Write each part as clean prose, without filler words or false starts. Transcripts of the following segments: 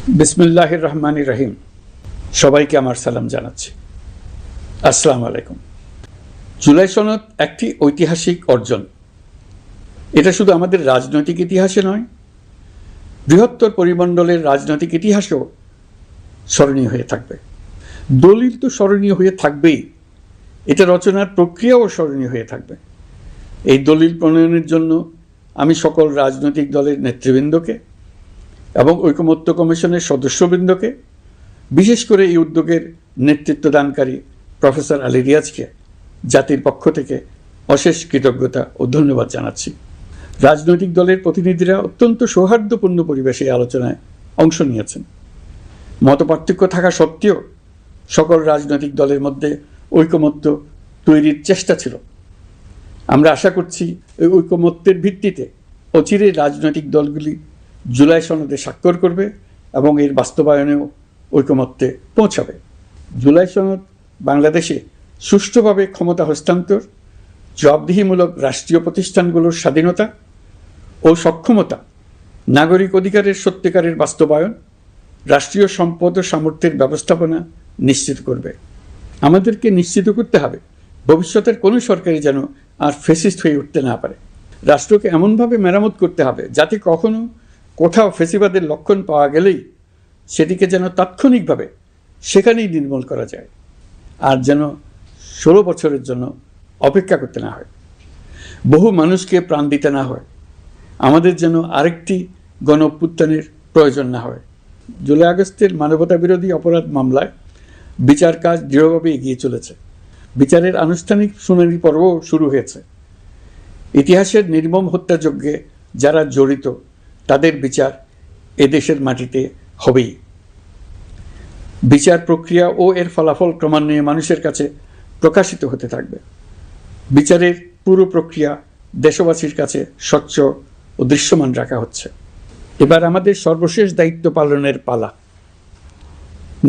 বিসমিল্লাহির রহমানির রহিম। সবাইকে আমার সালাম জানাচ্ছি। আসসালামু আলাইকুম। জুলাই সনদ একটি ঐতিহাসিক অর্জন। এটা শুধু আমাদের রাজনৈতিক ইতিহাসে নয়, বৃহত্তর পরিমণ্ডলের রাজনৈতিক ইতিহাসেও স্মরণীয় হয়ে থাকবে। দলিল তো স্মরণীয় হয়ে থাকবেই, এটা রচনার প্রক্রিয়াও স্মরণীয় হয়ে থাকবে। এই দলিল প্রণয়নের জন্য আমি সকল রাজনৈতিক দলের নেতৃবৃন্দকে এবং ঐকমত্য কমিশনের সদস্যবৃন্দকে, বিশেষ করে এই উদ্যোগের নেতৃত্বদানকারী প্রফেসর আলী রিয়াজকে জাতির পক্ষ থেকে অশেষ কৃতজ্ঞতা ও ধন্যবাদ জানাচ্ছি। রাজনৈতিক দলের প্রতিনিধিরা অত্যন্ত সৌহার্দ্যপূর্ণ পরিবেশে আলোচনায় অংশ নিয়েছেন। মতপার্থক্য থাকা সত্ত্বেও সকল রাজনৈতিক দলের মধ্যে ঐকমত্য তৈরির চেষ্টা ছিল। আমরা আশা করছি এই ঐকমত্যের ভিত্তিতে অচিরেই রাজনৈতিক দলগুলি জুলাই সনদে স্বাক্ষর করবে এবং এর বাস্তবায়নেও ঐকমত্যে পৌঁছাবে। জুলাই সনদ বাংলাদেশে সুষ্ঠুভাবে ক্ষমতা হস্তান্তর, জবাবদিহিমূলক রাষ্ট্রীয় প্রতিষ্ঠানগুলোর স্বাধীনতা ও সক্ষমতা, নাগরিক অধিকারের সত্যিকারের বাস্তবায়ন, রাষ্ট্রীয় সম্পদ ও সামর্থ্যের ব্যবস্থাপনা নিশ্চিত করবে। আমাদেরকে নিশ্চিত করতে হবে ভবিষ্যতের কোনো সরকারই যেন আর ফ্যাসিস্ট হয়ে উঠতে না পারে। রাষ্ট্রকে এমনভাবে মেরামত করতে হবে যাতে কখনো কোথাও ফ্যাসিবাদের লক্ষণ পাওয়া গেলেই সেটিকে যেন তাৎক্ষণিকভাবে সেখানেই নির্মূল করা যায়, আর যেন 16 বছরের জন্য অপেক্ষা করতে না হয়, বহু মানুষকে প্রাণ দিতে না হয়, আমাদের যেন আরেকটি গণ অভ্যুত্থানের প্রয়োজন না হয়। জুলাই আগস্টের মানবতা বিরোধী অপরাধ মামলায় বিচার কাজ দৃঢ়ভাবে এগিয়ে চলেছে। বিচারের আনুষ্ঠানিক শুনানি পর্বও শুরু হয়েছে। ইতিহাসের নির্মম হত্যাযজ্ঞে যারা জড়িত তাদের বিচার এদেশের মাটিতে হবেই। বিচার প্রক্রিয়া ও এর ফলাফল ক্রমান্বয়ে মানুষের কাছে প্রকাশিত হতে থাকবে। বিচারের পুরো প্রক্রিয়া দেশবাসীর কাছে স্বচ্ছ ও দৃশ্যমান রাখা হচ্ছে। এবার আমাদের সর্বশেষ দায়িত্ব পালনের পালা,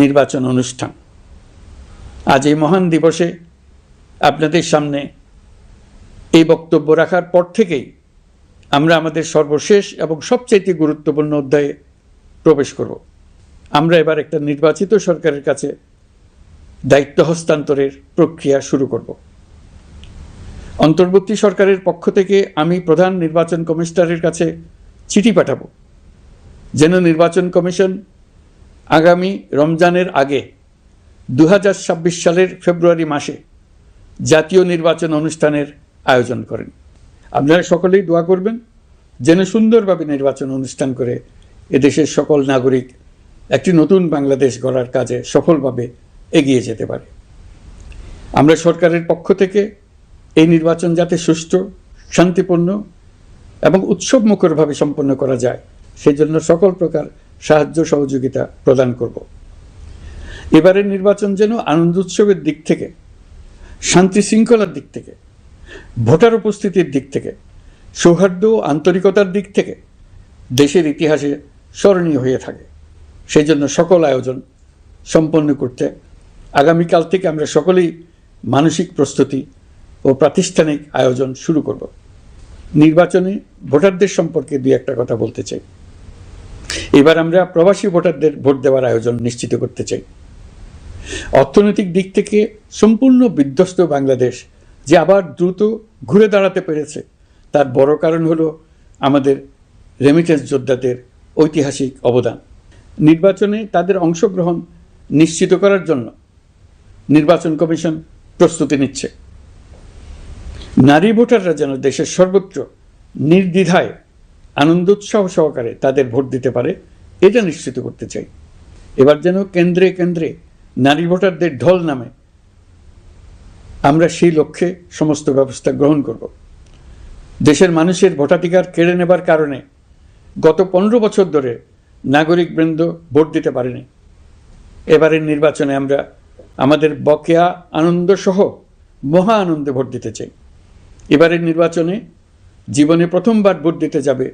নির্বাচন অনুষ্ঠান। আজ এই মহান দিবসে আপনাদের সামনে এই বক্তব্য রাখার পর থেকেই আমরা আমাদের সর্বশেষ এবং সবচাইতে গুরুত্বপূর্ণ অধ্যায়ে প্রবেশ করব। আমরা এবার একটা নির্বাচিত সরকারের কাছে দায়িত্ব হস্তান্তরের প্রক্রিয়া শুরু করব। অন্তর্বর্তী সরকারের পক্ষ থেকে আমি প্রধান নির্বাচন কমিশনারের কাছে চিঠি পাঠাবো যেন নির্বাচন কমিশন আগামী রমজানের আগে 2026 সালের ফেব্রুয়ারি মাসে জাতীয় নির্বাচন অনুষ্ঠানের আয়োজন করেন। আপনারা সকলেই দোয়া করবেন যেন সুন্দরভাবে নির্বাচন অনুষ্ঠান করে এদেশের সকল নাগরিক একটি নতুন বাংলাদেশ গড়ার কাজে সফলভাবে এগিয়ে যেতে পারে। আমরা সরকারের পক্ষ থেকে এই নির্বাচন যাতে সুষ্ঠু, শান্তিপূর্ণ এবং উৎসবমুখরভাবে সম্পন্ন করা যায় সেজন্য সকল প্রকার সাহায্য সহযোগিতা প্রদান করব। এবারের নির্বাচন যেন আনন্দ উৎসবের দিক থেকে, শান্তি শৃঙ্খলার দিক থেকে, ভোটার উপস্থিতির দিক থেকে, সৌহার্দ্য ও আন্তরিকতার দিক থেকে দেশের ইতিহাসে স্মরণীয় হয়ে থাকে। সেই জন্য সকল আয়োজন সম্পন্ন করতে আগামীকাল থেকে আমরা সকলেই মানসিক প্রস্তুতি ও প্রাতিষ্ঠানিক আয়োজন শুরু করব। নির্বাচনে ভোটারদের সম্পর্কে দুই একটা কথা বলতে চাই। এবার আমরা প্রবাসী ভোটারদের ভোট দেওয়ার আয়োজন নিশ্চিত করতে চাই। অর্থনৈতিক দিক থেকে সম্পূর্ণ বিধ্বস্ত বাংলাদেশ যে আবার দ্রুত ঘুরে দাঁড়াতে পেরেছে তার বড় কারণ হলো আমাদের রেমিটেন্স যোদ্ধাদের ঐতিহাসিক অবদান। নির্বাচনে তাদের অংশগ্রহণ নিশ্চিত করার জন্য নির্বাচন কমিশন প্রস্তুতি নিচ্ছে। নারী ভোটাররা যেন দেশের সর্বত্র নির্দ্বিধায় আনন্দোৎসাহ সহকারে তাদের ভোট দিতে পারে এটা নিশ্চিত করতে চাই। এবার যেন কেন্দ্রে কেন্দ্রে নারী ভোটারদের ঢল নামে, আমরা সেই লক্ষ্যে সমস্ত ব্যবস্থা গ্রহণ করব। দেশের মানুষের ভোটাধিকার কেড়ে নেবার কারণে গত 15 বছর ধরে নাগরিকবৃন্দ ভোট দিতে পারেনি। এবারের নির্বাচনে আমরা আমাদের বকেয়া আনন্দ সহ মহা আনন্দে ভোট দিতে চাই। এবারের নির্বাচনে জীবনে প্রথমবার ভোট দিতে যাবে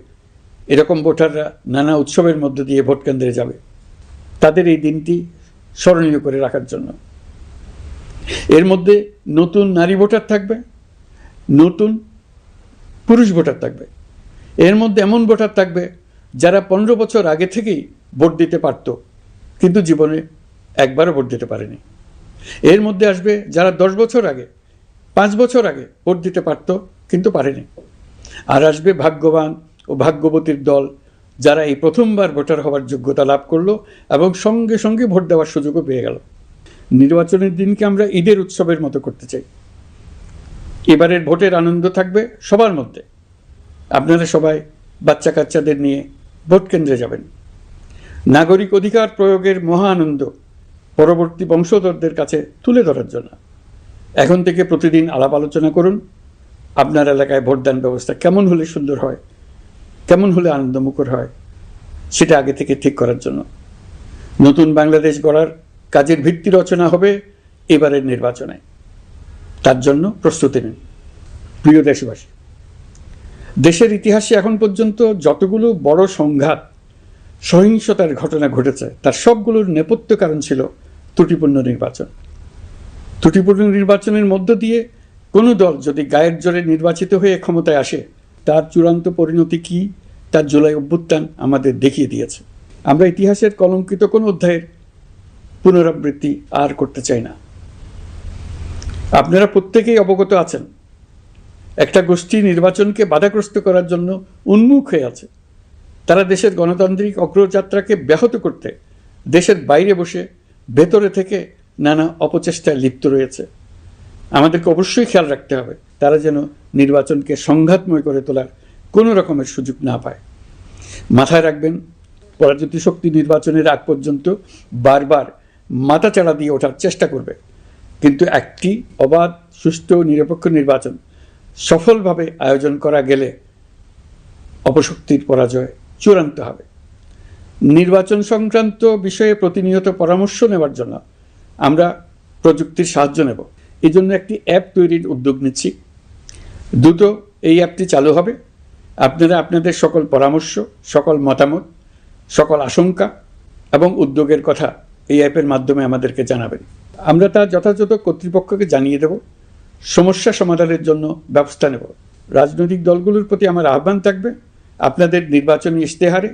এরকম ভোটাররা নানা উৎসবের মধ্য দিয়ে ভোট কেন্দ্রে যাবে, তাদের এই দিনটি স্মরণীয় করে রাখার জন্য। এর মধ্যে নতুন নারী ভোটার থাকবে, নতুন পুরুষ ভোটার থাকবে, এর মধ্যে এমন ভোটার থাকবে যারা 15 বছর আগে থেকেই ভোট দিতে পারত, কিন্তু জীবনে একবারও ভোট দিতে পারেনি। এর মধ্যে আসবে যারা 10 বছর আগে, 5 বছর আগে ভোট দিতে পারত কিন্তু পারেনি। আর আসবে ভাগ্যবান ও ভাগ্যবতীর দল, যারা এই প্রথমবার ভোটার হওয়ার যোগ্যতা লাভ করলো এবং সঙ্গে সঙ্গে ভোট দেওয়ার সুযোগও পেয়ে গেল। নির্বাচনের দিনকে আমরা ঈদের উৎসবের মতো করতে চাই। এবারের ভোটের আনন্দ থাকবে সবার মধ্যে। আপনারা সবাই বাচ্চা কাচ্চাদের নিয়ে ভোট কেন্দ্রে যাবেন। নাগরিক অধিকার প্রয়োগের মহা আনন্দ পরবর্তী বংশধরদের কাছে তুলে ধরার জন্য এখন থেকে প্রতিদিন আলাপ আলোচনা করুন। আপনার এলাকায় ভোটদান ব্যবস্থা কেমন হলে সুন্দর হয়, কেমন হলে আনন্দমুখর হয়, সেটা আগে থেকে ঠিক করার জন্য। নতুন বাংলাদেশ গড়ার কাজের ভিত্তি রচনা হবে এবারের নির্বাচনে। তার জন্য প্রস্তুতি নিন। প্রিয় দেশবাসী, দেশের ইতিহাসে এখন পর্যন্ত যতগুলো বড় সংঘাত, সহিংসতার ঘটনা ঘটেছে, তার সবগুলোর নেপথ্য কারণ ছিল ত্রুটিপূর্ণ নির্বাচন। ত্রুটিপূর্ণ নির্বাচনের মধ্য দিয়ে কোনো দল যদি গায়ের জোরে নির্বাচিত হয়ে ক্ষমতায় আসে, তার চূড়ান্ত পরিণতি কী তার জুলাই অভ্যুত্থান আমাদের দেখিয়ে দিয়েছে। আমরা ইতিহাসের কলঙ্কিত কোনো অধ্যায়ের পুনরাবৃত্তি আর করতে চাই না। আপনারা প্রত্যেকেই অবগত আছেন, একটা গোষ্ঠী নির্বাচনকে বাধাগ্রস্ত করার জন্য উন্মুখ হয়ে আছে। তারা দেশের গণতান্ত্রিক অগ্রযাত্রাকে ব্যাহত করতে দেশের বাইরে বসে ভেতরে থেকে নানা অপচেষ্টায় লিপ্ত রয়েছে। আমাদেরকে অবশ্যই খেয়াল রাখতে হবে তারা যেন নির্বাচনকে সংঘাতময় করে তোলার কোনো রকমের সুযোগ না পায়। মাথায় রাখবেন, পরাজিত শক্তি নির্বাচনের আগ পর্যন্ত বারবার মাথাচাড়া দিয়ে ওঠার চেষ্টা করবে, কিন্তু একটি অবাধ, সুষ্ঠু, নিরপেক্ষ নির্বাচন সফলভাবে আয়োজন করা গেলে অপশক্তির পরাজয় চূড়ান্ত হবে। নির্বাচন সংক্রান্ত বিষয়ে প্রতিনিয়ত পরামর্শ নেওয়ার জন্য আমরা প্রযুক্তির সাহায্য নেব। এই জন্য একটি অ্যাপ তৈরির উদ্যোগ নিচ্ছি। দ্রুত এই অ্যাপটি চালু হবে। আপনারা আপনাদের সকল পরামর্শ, সকল মতামত, সকল আশঙ্কা এবং উদ্যোগের কথা এই অ্যাপের মাধ্যমে আমাদেরকে জানাবেন। আমরা তা যথাযথ কর্তৃপক্ষকে জানিয়ে দেব, সমস্যা সমাধানের জন্য ব্যবস্থা নেব। রাজনৈতিক দলগুলোর প্রতি আমার আহ্বান থাকবে, আপনাদের নির্বাচনী ইশতেহারে,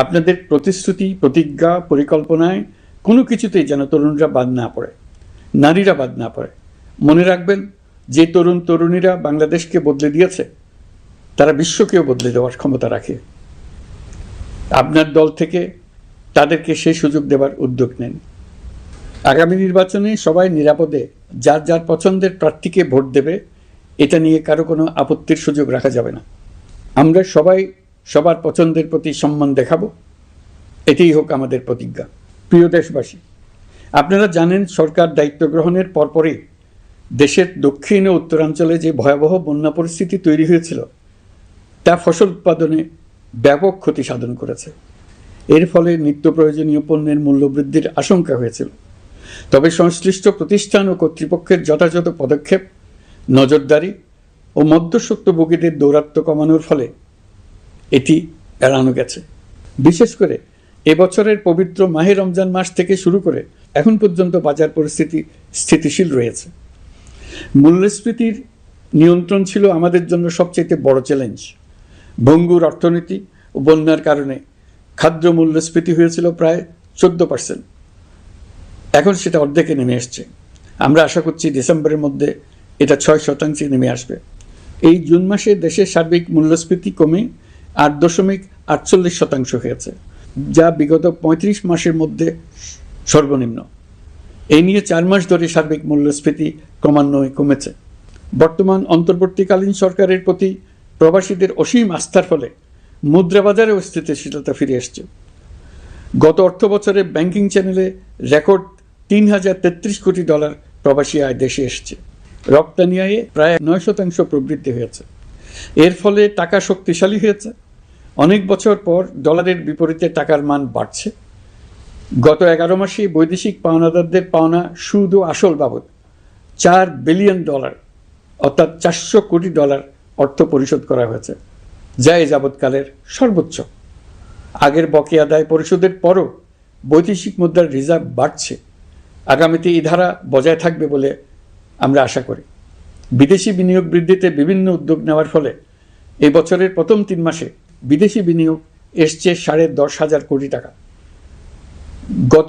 আপনাদের প্রতিশ্রুতি, প্রতিজ্ঞা, পরিকল্পনায় কোনো কিছুতেই যেন তরুণরা বাদ না পড়ে, নারীরা বাদ না পড়ে। মনে রাখবেন, যে তরুণ তরুণীরা বাংলাদেশকে বদলে দিয়েছে, তারা বিশ্বকেও বদলে দেওয়ার ক্ষমতা রাখে। আপনার দল থেকে তাদেরকে সেই সুযোগ দেওয়ার উদ্যোগ নেন। আগামী নির্বাচনে সবাই নিরাপদে যার যার পছন্দের প্রার্থীকে ভোট দেবে, এটা নিয়ে কারো কোনো আপত্তির সুযোগ রাখা যাবে না। আমরা সবাই সবার পছন্দের প্রতি সম্মান দেখাবো, এটাই হোক আমাদের প্রতিজ্ঞা। প্রিয় দেশবাসী, আপনারা জানেন, সরকার দায়িত্ব গ্রহণের পরপরই দেশের দক্ষিণ ও উত্তরাঞ্চলে যে ভয়াবহ বন্যা পরিস্থিতি তৈরি হয়েছিল, তা ফসল উৎপাদনে ব্যাপক ক্ষতি সাধন করেছে। এর ফলে নিত্য প্রয়োজনীয় পণ্যের মূল্যবৃদ্ধির আশঙ্কা হয়েছিল। তবে সংশ্লিষ্ট প্রতিষ্ঠান ও কর্তৃপক্ষের যথাযথ পদক্ষেপ, নজরদারি ও মধ্যস্বত্বভোগীদের দৌরাত্ম্য কমানোর ফলে এটি এড়ানো গেছে। বিশেষ করে এবছরের পবিত্র মাহে রমজান মাস থেকে শুরু করে এখন পর্যন্ত বাজার পরিস্থিতি স্থিতিশীল রয়েছে। মূল্যস্ফীতির নিয়ন্ত্রণ ছিল আমাদের জন্য সবচেয়ে বড় চ্যালেঞ্জ। ভঙ্গুর অর্থনীতি ও বন্যার কারণে খাদ্য মূল্যস্ফীতি হয়েছিল প্রায় 14%। এখন সেটা অর্ধেকে নেমে আসছে। আমরা আশা করছি ডিসেম্বরের মধ্যে এটা 6% নেমে আসবে। এই জুন মাসে দেশের সার্বিক মূল্যস্ফীতি কমে 8.48% হয়েছে, যা বিগত 35 মাসের মধ্যে সর্বনিম্ন। এই নিয়ে 4 মাস ধরে সার্বিক মূল্যস্ফীতি ক্রমান্বয়ে কমেছে। বর্তমান অন্তর্বর্তীকালীন সরকারের প্রতি প্রবাসীদের অসীম আস্থার ফলে মুদ্রাবাজারেও স্থিতিশীলতা ফিরে এসছে। গত অর্থ বছরে ব্যাংকিং চ্যানেলে রেকর্ড $3033 কোটি প্রবাসী আয় দেশে এসছে। রপ্তানি আয়ে প্রায় 9% প্রবৃদ্ধি হয়েছে। এর ফলে টাকা শক্তিশালী হয়েছে। অনেক বছর পর ডলারের বিপরীতে টাকার মান বাড়ছে। গত 11 মাসে বৈদেশিক পাওনাদারদের পাওনা সুদ ও আসল বাবদ $4 বিলিয়ন, অর্থাৎ $400 কোটি অর্থ পরিশোধ করা হয়েছে, যা এ যাবৎকালের সর্বোচ্চ। আগের বকেয়া আদায় পরিশোধের পরও বৈদেশিক মুদ্রার রিজার্ভ বাড়ছে। আগামীতে এই ধারা বজায় থাকবে বলে আমরা আশা করি। বিদেশি বিনিয়োগ বৃদ্ধিতে বিভিন্ন উদ্যোগ নেওয়ার ফলে এই বছরের প্রথম 3 মাসে বিদেশি বিনিয়োগ এসছে $10,500 কোটি। গত